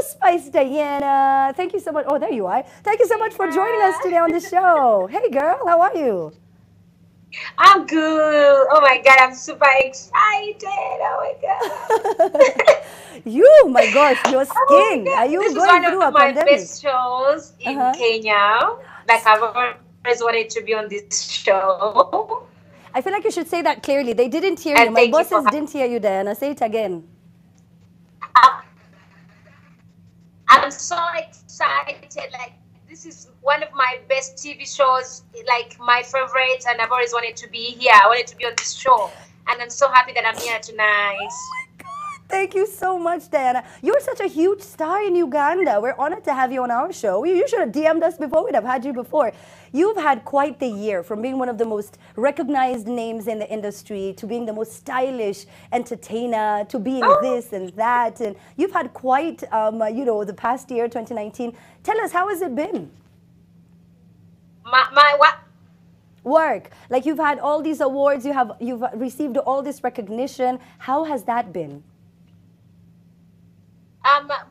Spice Diana. Thank you so much. Oh, there you are. Thank you so much for joining us today on the show. Hey, girl, how are you? I'm good. Oh my God, I'm super excited. Oh my God. You, my gosh, your Oh my skin. Are God. you This is going one through of a my pandemic? best shows in Uh-huh. Kenya. Like I've always wanted to be on this show. I feel like you should say that clearly. They And didn't thank hear you you. for My having bosses didn't hear you, Diana. Say it again. I'm so excited. Like this is one of my best TV shows, like my favorite, and I've always wanted to be here. I wanted to be on this show. And I'm so happy that I'm here tonight. Thank you so much, Diana. You're such a huge star in Uganda. We're honored to have you on our show. You should have DM'd us before. We'd have had you before. You've had quite the year from being one of the most recognized names in the industry to being the most stylish entertainer to being Oh, this and that. And you've had quite, the past year, 2019. Tell us, how has it been? my what? Work. Like you've had all these awards, you've received all this recognition. How has that been?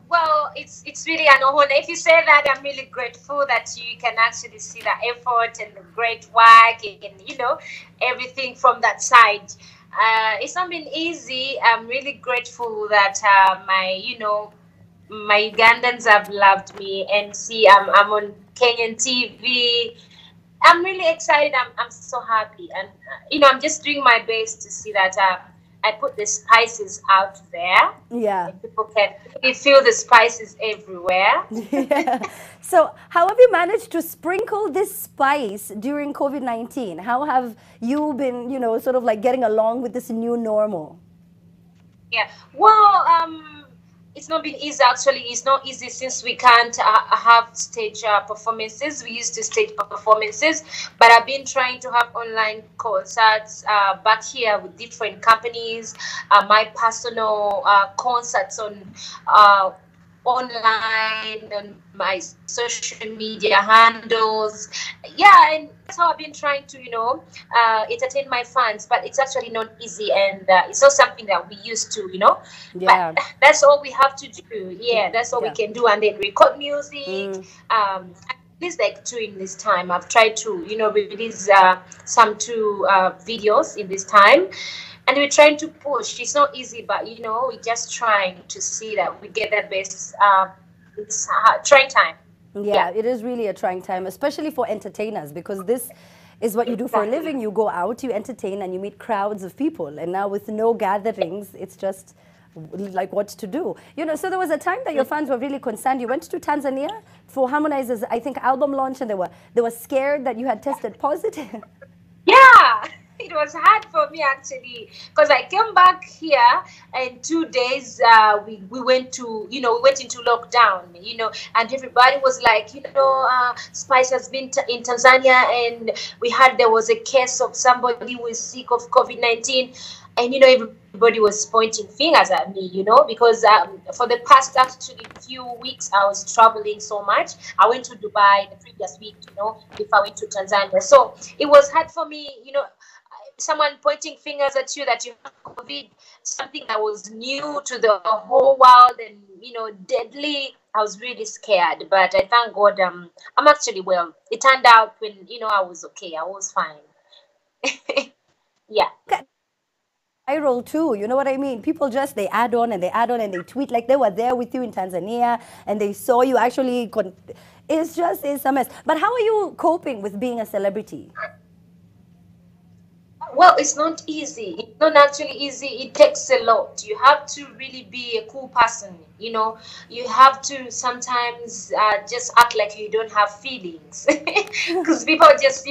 Well, it's really an honor. If you say that, I'm really grateful that you can actually see the effort and the great work and everything from that side. It's not been easy. I'm really grateful that my Ugandans have loved me and see I'm on Kenyan TV. I'm really excited. I'm so happy, and I'm just doing my best to see that I put the spices out there, Yeah. and people can really feel the spices everywhere. Yeah. So, how have you managed to sprinkle this spice during COVID-19? How have you been, sort of like getting along with this new normal? Yeah. Well, it's not been easy actually. It's not easy since we can't have stage performances. We used to stage performances, but I've been trying to have online concerts back here with different companies. My personal concerts on uh, online on my social media handles. Yeah, and that's how I've been trying to, entertain my fans. But it's actually not easy, and it's not something that we used to, But Yeah. that's all we have to do. Yeah, that's all we Yeah. can do, and then record music. Mm. At least like two in this time. I've tried to, release some two videos in this time, and we're trying to push. It's not easy, but we're just trying to see that we get the best. It's trying time. Yeah, Yeah, it is really a trying time, especially for entertainers, because this is what you do for a living. exactly. You go out, you entertain, and you meet crowds of people. And now with no gatherings, it's just like what to do. So there was a time that your fans were really concerned. You went to Tanzania for Harmonize's, I think, album launch, and they were scared that you had tested positive. Yeah, it was hard for me actually because I came back here and 2 days we went to we went into lockdown and everybody was like Spice has been in Tanzania and we had there was a case of somebody who is sick of COVID-19 and everybody was pointing fingers at me because for the past actually few weeks I was traveling so much. I went to Dubai the previous week before I went to Tanzania, so it was hard for me someone pointing fingers at you that you have COVID, something that was new to the whole world and deadly. I was really scared, but I thank God I'm actually well. It turned out when I was okay. I was fine. Yeah. Viral too. You know what I mean? People just they add on and they add on and they tweet like they were there with you in Tanzania and they saw you actually. It's a mess. But how are you coping with being a celebrity? Well, it's not easy. It's not actually easy. It takes a lot. You have to really be a cool person. You have to sometimes just act like you don't have feelings. Because people just,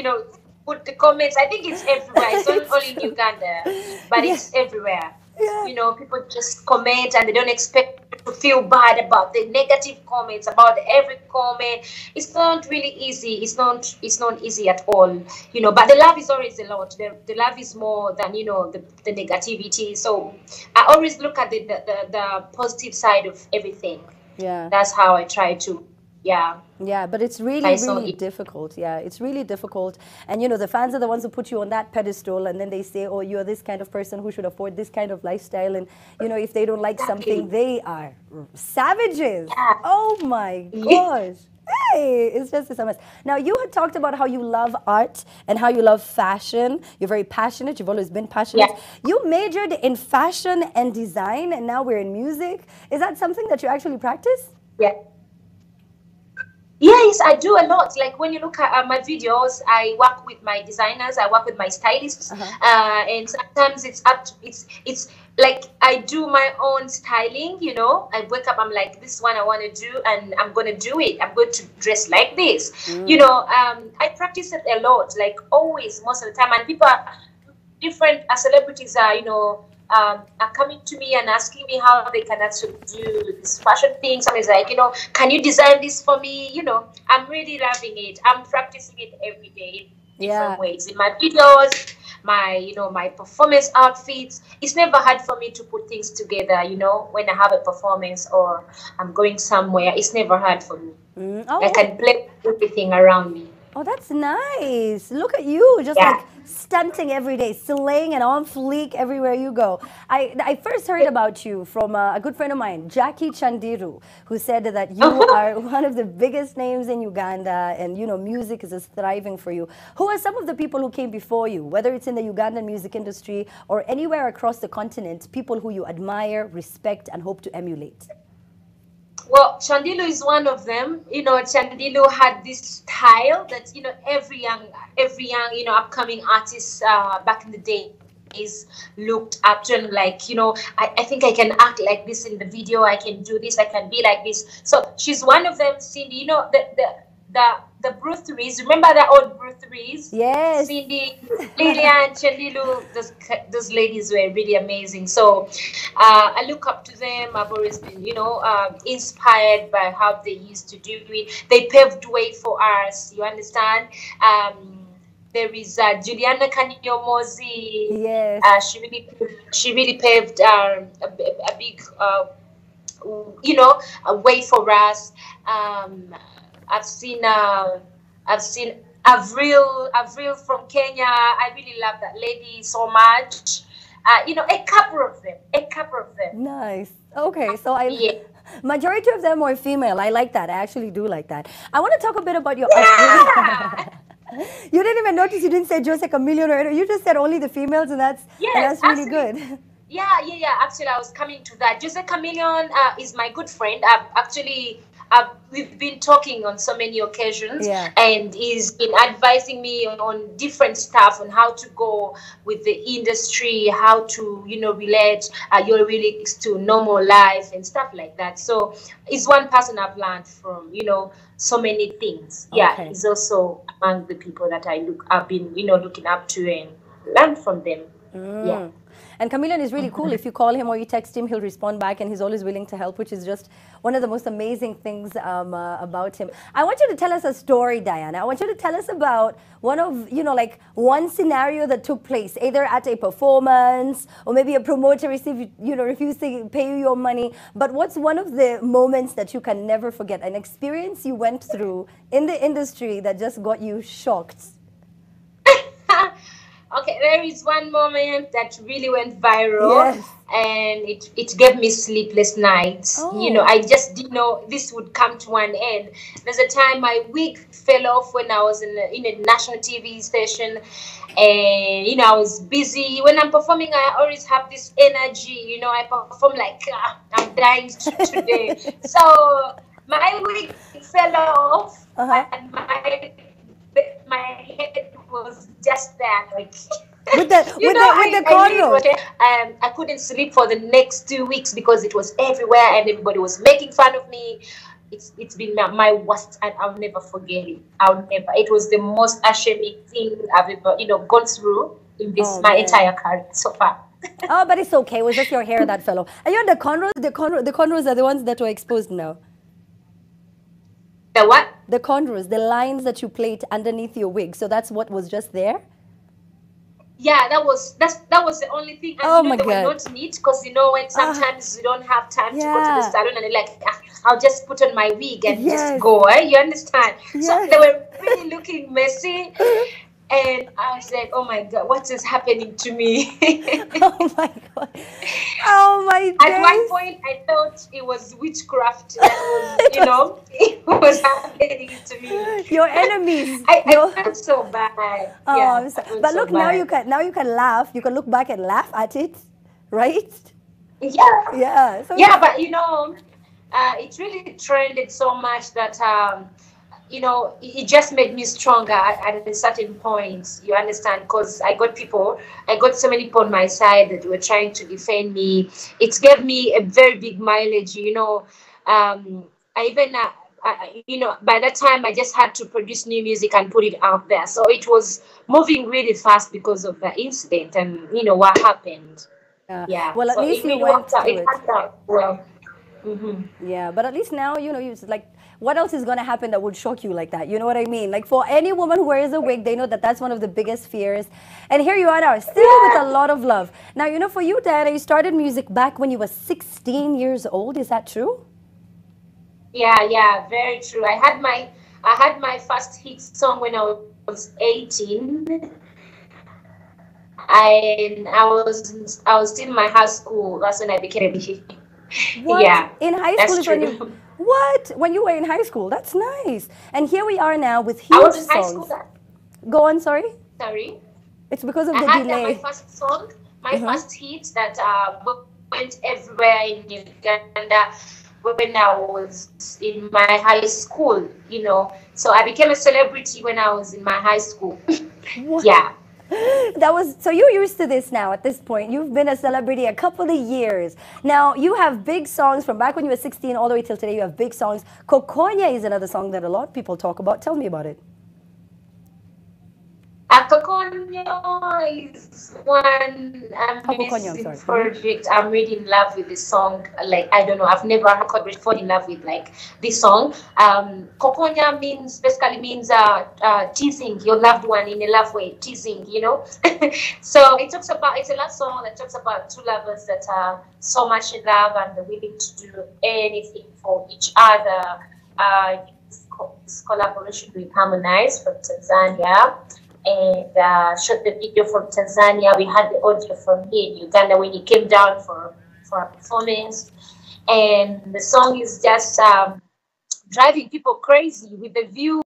put the comments. I think it's everywhere. It's not only in Uganda, but Yeah, it's everywhere. yeah. People just comment and they don't expect you to feel bad about the negative comments, about every comment. It's not really easy. It's not easy at all. But the love is always a lot. The love is more than the negativity. So I always look at the positive side of everything. Yeah. That's how I try to Yeah, Yeah, but it's really, I saw really it. difficult. Yeah, it's really difficult. And the fans are the ones who put you on that pedestal, and then they say, oh, you're this kind of person who should afford this kind of lifestyle. And, if they don't like something, Exactly. they are savages. Oh my Yeah. gosh. Hey, it's just a mess. Now, you had talked about how you love art and how you love fashion. You're very passionate. You've always been Yeah. passionate. You majored in fashion and design, and now we're in music. Is that something that you actually practice? Yeah. Yes, I do a lot. Like when you look at my videos, I work with my designers, I work with my stylists, Uh-huh. and sometimes it's like I do my own styling. I wake up, I'm like, this one I want to do, and I'm gonna do it. I'm going to dress like this. I practice it a lot, like always, most of the time, and people are different. Celebrities are coming to me and asking me how they can actually do this fashion thing. Somebody's like, can you design this for me? I'm really loving it. I'm practicing it every day in different Yeah. ways. In my videos, my performance outfits. It's never hard for me to put things together, when I have a performance or I'm going somewhere. It's never hard for me. I Oh, can play everything around me. oh, that's nice. Look at you, just Yeah. like stunting every day, slaying and on fleek everywhere you go. I first heard about you from a good friend of mine, Jackie Chandiru, who said that you are one of the biggest names in Uganda, and music is thriving for you. Who are some of the people who came before you, whether it's in the Ugandan music industry or anywhere across the continent, people who you admire, respect, and hope to emulate? Well, Chandilu is one of them. Chandilu had this style that every young, upcoming artist back in the days looked up to, and like, I think I can act like this in the video. I can do this. I can be like this. So she's one of them. Cindy, the breweries. Remember the old breweries? Yes. Cindy, Lillian, Chandilu, those ladies were really amazing. So I look up to them. I've always been, inspired by how they used to do it. They paved way for us. You understand? There is Juliana Kanyomozi. Yes. She really paved a big, a way for us. Um, I've seen uh, I've seen Avril from Kenya. I really love that lady so much. A couple of them. Nice. Okay, so Yeah. majority of them are female. I like that. I actually do like that. I want to talk a bit about your Yeah. You didn't even notice you didn't say just like a million or you just said only the females, and that's Yes, really actually. good. Yeah. Actually, I was coming to that. Jose Chameleon is my good friend. We've been talking on so many occasions, Yeah. and he's been advising me on different stuff on how to go with the industry, how to relate your lyrics to normal life and stuff like that. So he's one person I've learned from. So many things. Yeah, Okay. he's also among the people that I've been looking up to and learn from them. Yeah. And Chameleon is really cool. If you call him or you text him, he'll respond back, and he's always willing to help, which is just one of the most amazing things about him. I want you to tell us a story, Diana. I want you to tell us about one of, like one scenario that took place, either at a performance or maybe a promoter refused to pay you your money. But what's one of the moments that you can never forget, an experience you went through in the industry that just got you shocked? Okay, there is one moment that really went viral, Yes. and it gave me sleepless nights. Oh. I just didn't know this would come to an end. There's a time my wig fell off when I was in a national TV station, and I was busy. When I'm performing, I always have this energy. I perform like I'm dying today. So my wig fell off, Uh-huh. and my head was just there, like With the I really cornrows. was. I couldn't sleep for the next 2 weeks because it was everywhere and everybody was making fun of me. It's been my worst, and I'll never forget it. I'll never. It was the most ashamed thing I've ever gone through in this Oh my man. entire career so far. Oh, but it's okay. It was just your hair that fell off. And the cornrows, the cornrows are the ones that were exposed now. The what? The cornrows, the lines that you plait underneath your wig. So that's what was just there? Yeah, that was the only thing, and Oh my they were God. not neat, because when Ah, sometimes you don't have time to go to the yeah. salon, and you're like, "Ah, I'll just put on my wig and just Yes. go." You understand? So they Yes. were really looking messy, and I was like, "Oh my God, what is happening to me?" Oh my God. Oh my At one days. point, I thought it was witchcraft that was, It was it was happening to me. your enemies. I Your felt so bad. oh, Yeah, I'm I sorry. felt But so look, now you bad. can laugh. You can look back and laugh at it, right? Yeah. Yeah. So Yeah, it's but it really trended so much that it just made me stronger at a certain point. You understand? Because I got so many people on my side that were trying to defend me. It gave me a very big mileage. I even. By that time, I just had to produce new music and put it out there. So it was moving really fast because of the incident and what happened. yeah. Yeah, Well, at so least it you really went worked out. through It it. worked out well. Hmm. Yeah, but at least now you know you like what else is gonna happen that would shock you like that? You know what I mean? Like for any woman who wears a wig, they know that that's one of the biggest fears. And here you are now, still with a Yeah, lot of love. Now you know for you, Diana, you started music back when you were 16 years old. Is that true? yeah, very true. I had my first hit song when I was 18, and I was still in my high school. That's when I became a DJ. What Yeah, in high school that's is when you? true. What when you were in high school? That's nice. And here we are now with I huge was in high school. songs. Go on, sorry. Sorry, It's because of I the had my delay. first song, my Uh-huh. first hit that went everywhere in Uganda when I was in my high school. So I became a celebrity when I was in my high school. What? Yeah. That was so you're used to this now at this point. You've been a celebrity a couple of years. Now you have big songs from back when you were 16 all the way till today. You have big songs. Kokonya is another song that a lot of people talk about. Tell me about it. Akakonyo is one Oh, Kokonya, I'm amazing sorry. Hmm. project. I'm really in love with this song. Like, I don't know, I've never fall in love with like this song. Kokonya basically means teasing your loved one in a love way, teasing. So it's a love song that talks about two lovers that are so much in love and they're willing to do anything for each other. This collaboration with Harmonize from Tanzania, and shot the video from Tanzania. We had the audio from here in Uganda when he came down for a performance, and the song is just driving people crazy with the view